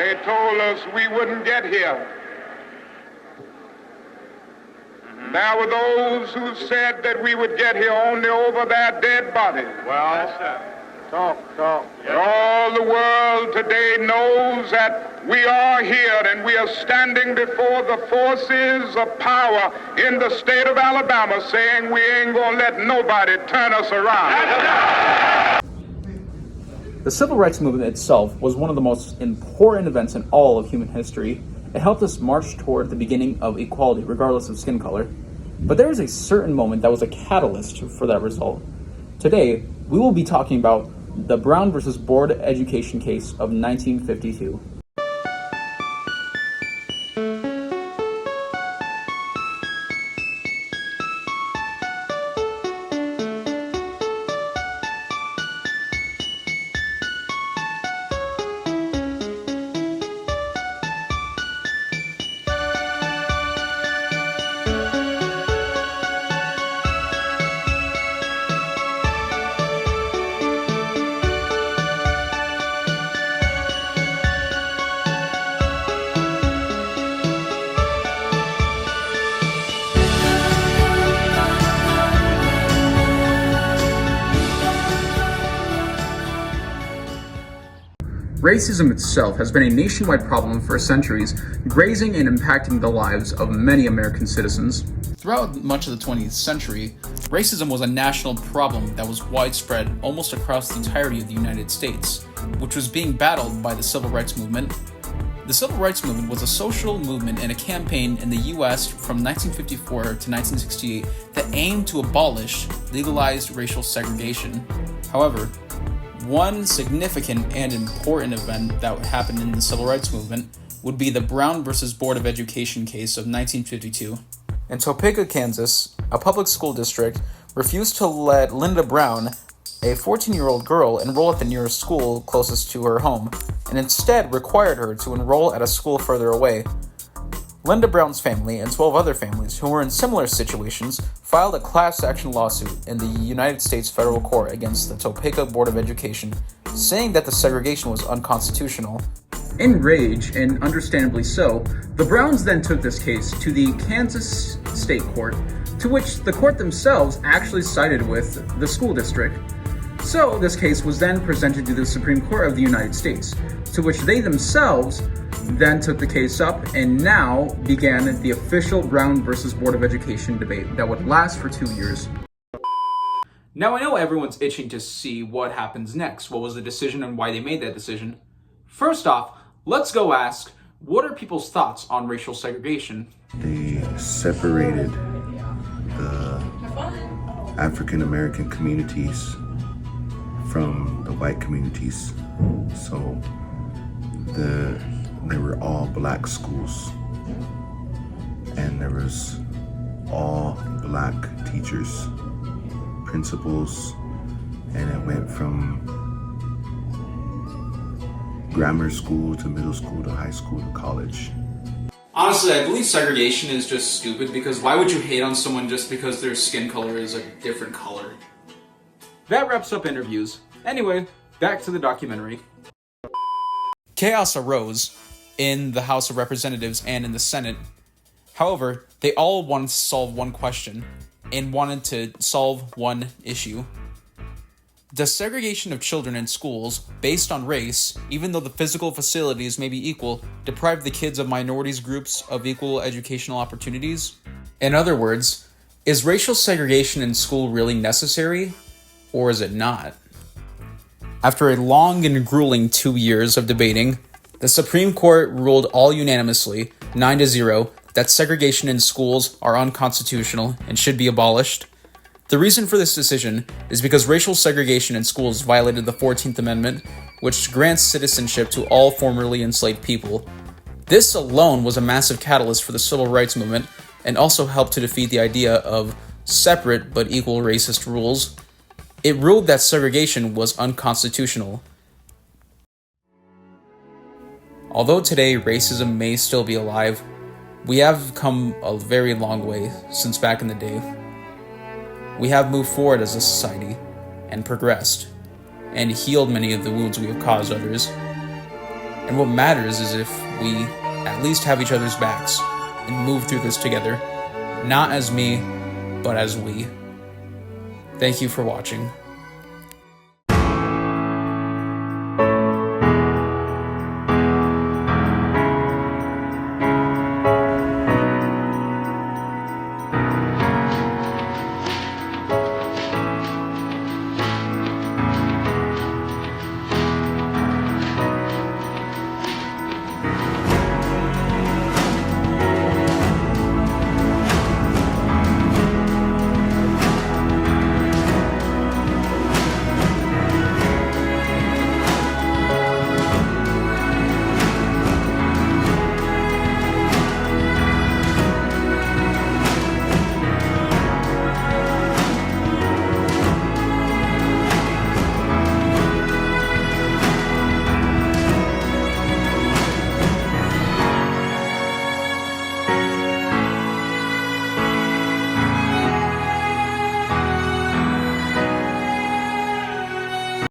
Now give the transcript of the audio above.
They told us we wouldn't get here. There were those who said that we would get here only over their dead bodies. Talk. But all the world today knows that we are here and we are standing before the forces of power in the state of Alabama saying we ain't gonna let nobody turn us around. The Civil Rights Movement itself was one of the most important events in all of human history. It helped us march toward the beginning of equality, regardless of skin color. But there is a certain moment that was a catalyst for that result. Today, we will be talking about the Brown versus Board of Education case of 1952. Racism itself has been a nationwide problem for centuries, grazing and impacting the lives of many American citizens. Throughout much of the 20th century, racism was a national problem that was widespread almost across the entirety of the United States, which was being battled by the Civil Rights Movement. The Civil Rights Movement was a social movement and a campaign in the U.S. from 1954 to 1968 that aimed to abolish legalized racial segregation. However, one significant and important event that happened in the Civil Rights Movement would be the Brown versus Board of Education case of 1952. In Topeka, Kansas, a public school district refused to let Linda Brown, a 14-year-old girl, enroll at the nearest school closest to her home, and instead required her to enroll at a school further away. Linda Brown's family and 12 other families who were in similar situations filed a class action lawsuit in the United States federal court against the Topeka Board of Education, saying that the segregation was unconstitutional. Enraged, and understandably so, the Browns then took this case to the Kansas State Court, to which the court themselves actually sided with the school district. So this case was then presented to the Supreme Court of the United States, to which they themselves then took the case up and now began the official Brown versus Board of Education debate that would last for 2 years. Now I know everyone's itching to see what happens next. What was the decision and why they made that decision? First off, let's go ask, what are people's thoughts on racial segregation? They separated the African American communities from the white communities. So they were all black schools, and there was all black teachers, principals, and it went from grammar school to middle school to high school to college. Honestly, I believe segregation is just stupid, because why would you hate on someone just because their skin color is a different color? That wraps up interviews. Anyway, back to the documentary. Chaos arose in the House of Representatives and in the Senate. However, they all wanted to solve one question and wanted to solve one issue. Does segregation of children in schools based on race, even though the physical facilities may be equal, deprive the kids of minorities groups of equal educational opportunities? In other words, is racial segregation in school really necessary, or is it not? After a long and grueling 2 years of debating, the Supreme Court ruled all unanimously, 9-0, that segregation in schools are unconstitutional and should be abolished. The reason for this decision is because racial segregation in schools violated the 14th Amendment, which grants citizenship to all formerly enslaved people. This alone was a massive catalyst for the Civil Rights Movement and also helped to defeat the idea of separate but equal racist rules. It ruled that segregation was unconstitutional. Although today racism may still be alive, we have come a very long way since back in the day. We have moved forward as a society and progressed and healed many of the wounds we have caused others. And what matters is if we at least have each other's backs and move through this together, not as me, but as we. Thank you for watching.